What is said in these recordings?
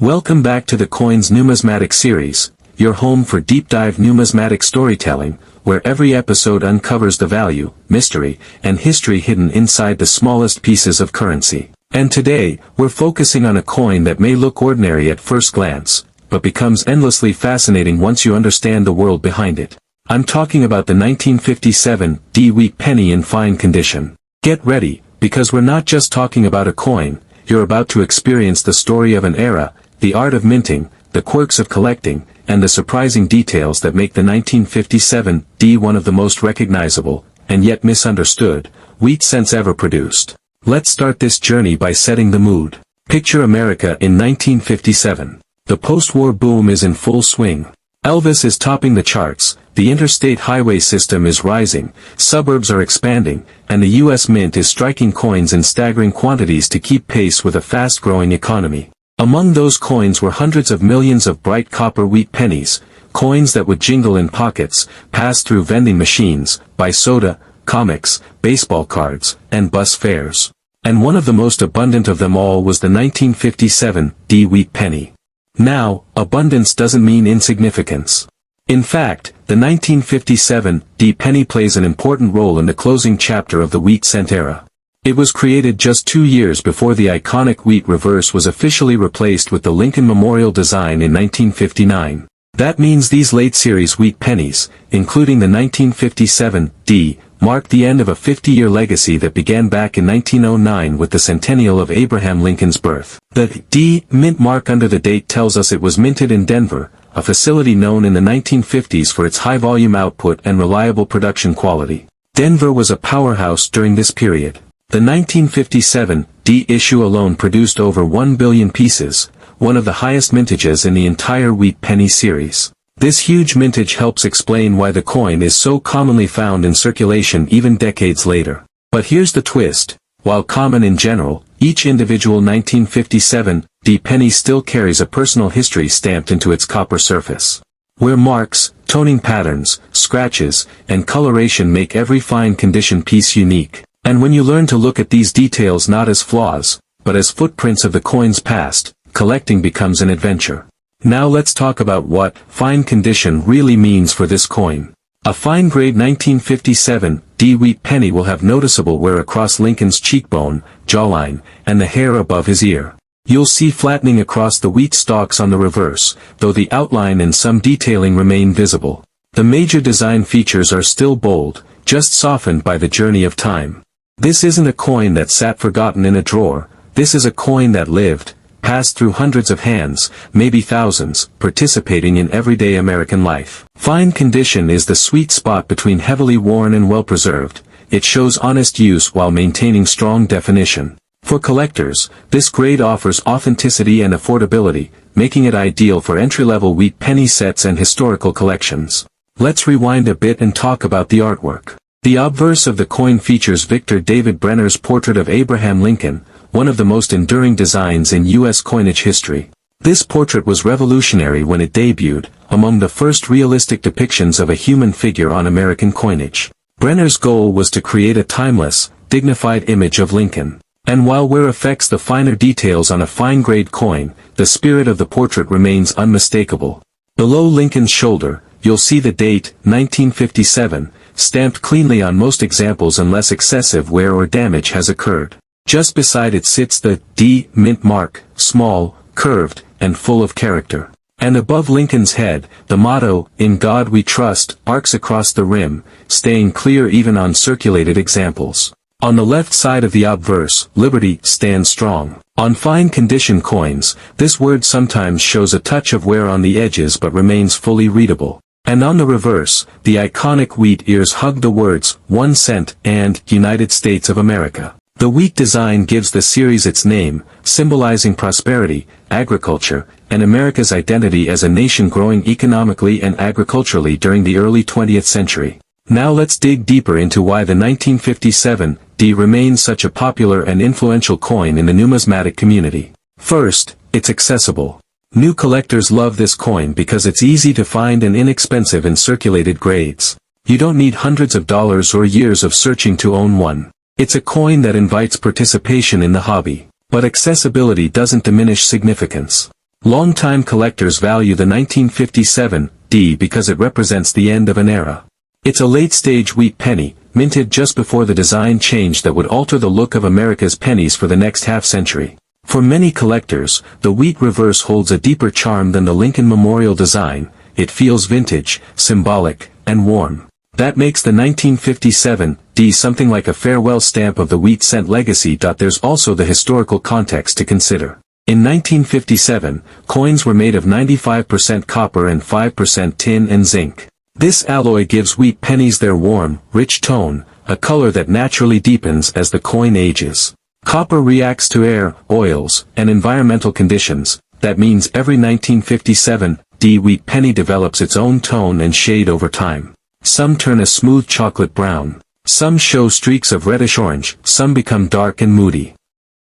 Welcome back to the Coins Numismatic series, your home for deep dive numismatic storytelling, where every episode uncovers the value, mystery, and history hidden inside the smallest pieces of currency. And today, we're focusing on a coin that may look ordinary at first glance, but becomes endlessly fascinating once you understand the world behind it. I'm talking about the 1957 D-Week penny in fine condition. Get ready, because we're not just talking about a coin, you're about to experience the story of an era, the art of minting, the quirks of collecting, and the surprising details that make the 1957 D one of the most recognizable, and yet misunderstood, wheat cents ever produced. Let's start this journey by setting the mood. Picture America in 1957. The post-war boom is in full swing. Elvis is topping the charts, the interstate highway system is rising, suburbs are expanding, and the U.S. Mint is striking coins in staggering quantities to keep pace with a fast-growing economy. Among those coins were hundreds of millions of bright copper wheat pennies, coins that would jingle in pockets, pass through vending machines, buy soda, comics, baseball cards, and bus fares. And one of the most abundant of them all was the 1957 D wheat penny. Now, abundance doesn't mean insignificance. In fact, the 1957 D penny plays an important role in the closing chapter of the wheat cent era. It was created just 2 years before the iconic wheat reverse was officially replaced with the Lincoln Memorial design in 1959. That means these late-series wheat pennies, including the 1957 D, marked the end of a 50-year legacy that began back in 1909 with the centennial of Abraham Lincoln's birth. The D mint mark under the date tells us it was minted in Denver, a facility known in the 1950s for its high-volume output and reliable production quality. Denver was a powerhouse during this period. The 1957 D issue alone produced over 1 billion pieces, one of the highest mintages in the entire wheat penny series. This huge mintage helps explain why the coin is so commonly found in circulation even decades later. But here's the twist. While common in general, each individual 1957 D penny still carries a personal history stamped into its copper surface. Where marks, toning patterns, scratches, and coloration make every fine condition piece unique. And when you learn to look at these details not as flaws, but as footprints of the coin's past, collecting becomes an adventure. Now let's talk about what fine condition really means for this coin. A fine-grade 1957 D wheat penny will have noticeable wear across Lincoln's cheekbone, jawline, and the hair above his ear. You'll see flattening across the wheat stalks on the reverse, though the outline and some detailing remain visible. The major design features are still bold, just softened by the journey of time. This isn't a coin that sat forgotten in a drawer, this is a coin that lived, passed through hundreds of hands, maybe thousands, participating in everyday American life. Fine condition is the sweet spot between heavily worn and well-preserved. It shows honest use while maintaining strong definition. For collectors, this grade offers authenticity and affordability, making it ideal for entry-level wheat penny sets and historical collections. Let's rewind a bit and talk about the artwork. The obverse of the coin features Victor David Brenner's portrait of Abraham Lincoln, one of the most enduring designs in U.S. coinage history. This portrait was revolutionary when it debuted, among the first realistic depictions of a human figure on American coinage. Brenner's goal was to create a timeless, dignified image of Lincoln. And while wear affects the finer details on a fine-grade coin, the spirit of the portrait remains unmistakable. Below Lincoln's shoulder, you'll see the date, 1957, stamped cleanly on most examples unless excessive wear or damage has occurred. Just beside it sits the D mint mark, small, curved, and full of character. And above Lincoln's head, the motto, "In God We Trust," arcs across the rim, staying clear even on circulated examples. On the left side of the obverse, "Liberty stands strong." On fine condition coins, this word sometimes shows a touch of wear on the edges but remains fully readable. And on the reverse, the iconic wheat ears hug the words, 1 cent, and United States of America. The wheat design gives the series its name, symbolizing prosperity, agriculture, and America's identity as a nation growing economically and agriculturally during the early 20th century. Now let's dig deeper into why the 1957 D remains such a popular and influential coin in the numismatic community. First, it's accessible. New collectors love this coin because it's easy to find and inexpensive in circulated grades. You don't need hundreds of dollars or years of searching to own one. It's a coin that invites participation in the hobby. But accessibility doesn't diminish significance. Longtime collectors value the 1957 D because it represents the end of an era. It's a late-stage wheat penny, minted just before the design change that would alter the look of America's pennies for the next half-century. For many collectors, the wheat reverse holds a deeper charm than the Lincoln Memorial design. It feels vintage, symbolic, and warm. That makes the 1957 D something like a farewell stamp of the wheat cent legacy. There's also the historical context to consider. In 1957, coins were made of 95% copper and 5% tin and zinc. This alloy gives wheat pennies their warm, rich tone, a color that naturally deepens as the coin ages. Copper reacts to air, oils, and environmental conditions. That means every 1957 D wheat penny develops its own tone and shade over time. Some turn a smooth chocolate brown. Some show streaks of reddish-orange, some become dark and moody.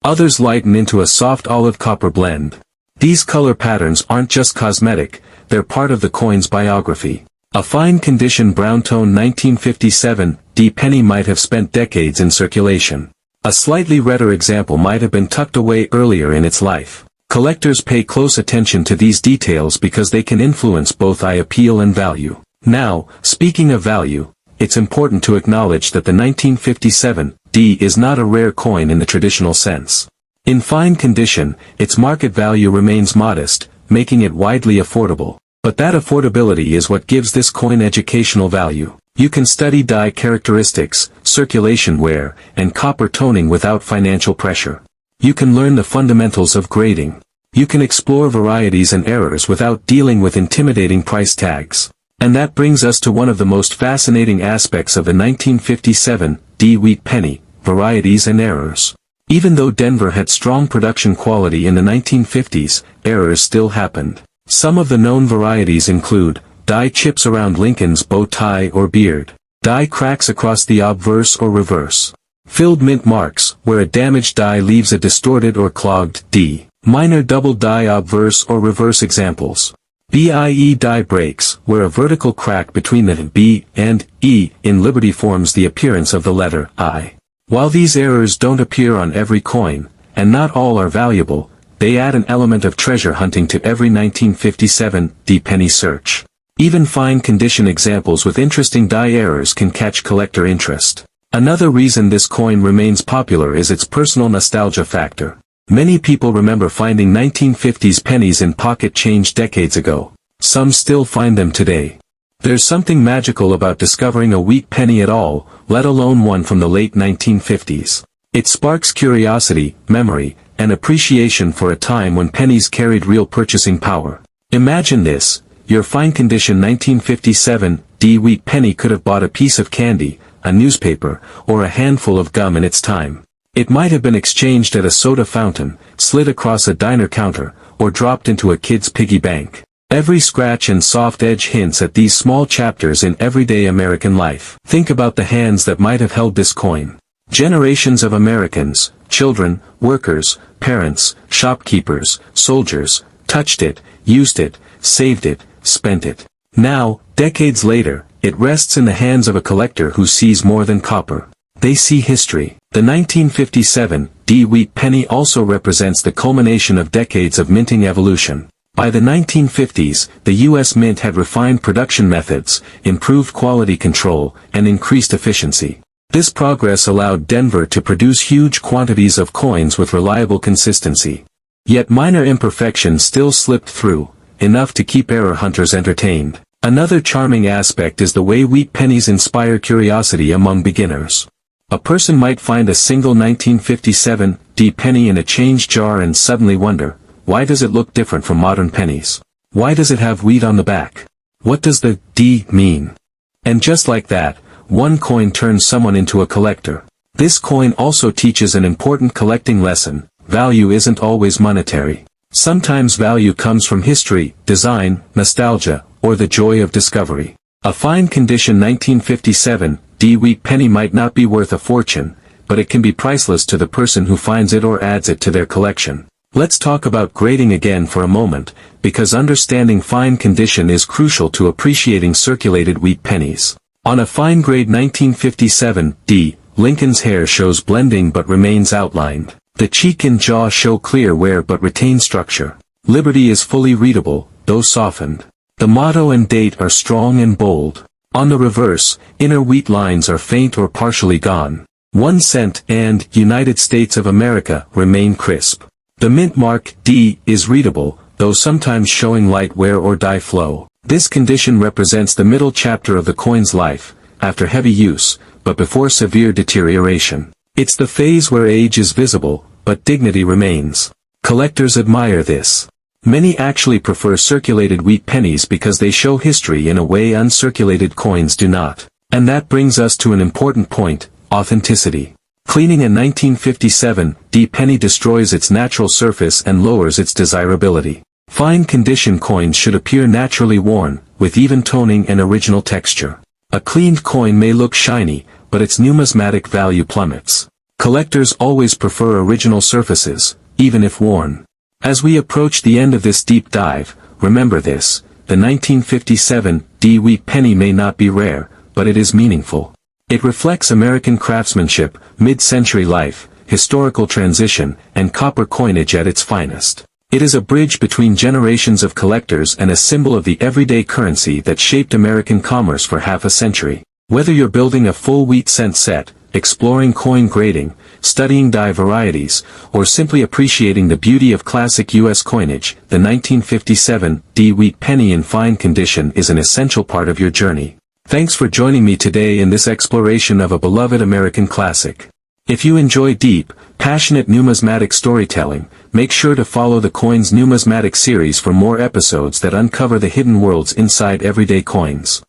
Others lighten into a soft olive-copper blend. These color patterns aren't just cosmetic, they're part of the coin's biography. A fine-condition brown-tone 1957 D penny might have spent decades in circulation. A slightly redder example might have been tucked away earlier in its life. Collectors pay close attention to these details because they can influence both eye appeal and value. Now, speaking of value, it's important to acknowledge that the 1957 D is not a rare coin in the traditional sense. In fine condition, its market value remains modest, making it widely affordable. But that affordability is what gives this coin educational value. You can study die characteristics, circulation wear, and copper toning without financial pressure. You can learn the fundamentals of grading. You can explore varieties and errors without dealing with intimidating price tags. And that brings us to one of the most fascinating aspects of the 1957 D wheat penny, varieties and errors. Even though Denver had strong production quality in the 1950s, errors still happened. Some of the known varieties include die chips around Lincoln's bow tie or beard, die cracks across the obverse or reverse, filled mint marks, where a damaged die leaves a distorted or clogged D, minor double die obverse or reverse examples. BIE die breaks, where a vertical crack between the B and E in Liberty forms the appearance of the letter I. While these errors don't appear on every coin, and not all are valuable, they add an element of treasure hunting to every 1957 D penny search. Even fine condition examples with interesting die errors can catch collector interest. Another reason this coin remains popular is its personal nostalgia factor. Many people remember finding 1950s pennies in pocket change decades ago. Some still find them today. There's something magical about discovering a wheat penny at all, let alone one from the late 1950s. It sparks curiosity, memory, and appreciation for a time when pennies carried real purchasing power. Imagine this, your fine-condition 1957 D wheat penny could have bought a piece of candy, a newspaper, or a handful of gum in its time. It might have been exchanged at a soda fountain, slid across a diner counter, or dropped into a kid's piggy bank. Every scratch and soft edge hints at these small chapters in everyday American life. Think about the hands that might have held this coin. Generations of Americans, children, workers, parents, shopkeepers, soldiers, touched it, used it, saved it, spent it. Now, decades later, it rests in the hands of a collector who sees more than copper. They see history. The 1957 D wheat penny also represents the culmination of decades of minting evolution. By the 1950s, the U.S. Mint had refined production methods, improved quality control, and increased efficiency. This progress allowed Denver to produce huge quantities of coins with reliable consistency. Yet minor imperfections still slipped through, enough to keep error hunters entertained. Another charming aspect is the way wheat pennies inspire curiosity among beginners. A person might find a single 1957 D penny in a change jar and suddenly wonder, why does it look different from modern pennies? Why does it have wheat on the back? What does the D mean? And just like that, one coin turns someone into a collector. This coin also teaches an important collecting lesson: value isn't always monetary. Sometimes value comes from history, design, nostalgia, or the joy of discovery. A fine condition 1957 D wheat penny might not be worth a fortune, but it can be priceless to the person who finds it or adds it to their collection. Let's talk about grading again for a moment, because understanding fine condition is crucial to appreciating circulated wheat pennies. On a fine grade 1957 D, Lincoln's hair shows blending but remains outlined. The cheek and jaw show clear wear but retain structure. Liberty is fully readable, though softened. The motto and date are strong and bold. On the reverse, inner wheat lines are faint or partially gone. 1 cent and United States of America remain crisp. The mint mark D is readable, though sometimes showing light wear or dye flow. This condition represents the middle chapter of the coin's life, after heavy use, but before severe deterioration. It's the phase where age is visible, but dignity remains. Collectors admire this. Many actually prefer circulated wheat pennies because they show history in a way uncirculated coins do not. And that brings us to an important point: authenticity. Cleaning a 1957 D penny destroys its natural surface and lowers its desirability. Fine condition coins should appear naturally worn, with even toning and original texture. A cleaned coin may look shiny, but its numismatic value plummets. Collectors always prefer original surfaces, even if worn. As we approach the end of this deep dive, remember this: the 1957 D wheat penny may not be rare, but it is meaningful. It reflects American craftsmanship, mid-century life, historical transition, and copper coinage at its finest. It is a bridge between generations of collectors and a symbol of the everyday currency that shaped American commerce for half a century. Whether you're building a full wheat cent set, exploring coin grading, studying die varieties, or simply appreciating the beauty of classic U.S. coinage, the 1957 D wheat penny in fine condition is an essential part of your journey. Thanks for joining me today in this exploration of a beloved American classic. If you enjoy deep, passionate numismatic storytelling, make sure to follow the Coins Numismatic series for more episodes that uncover the hidden worlds inside everyday coins.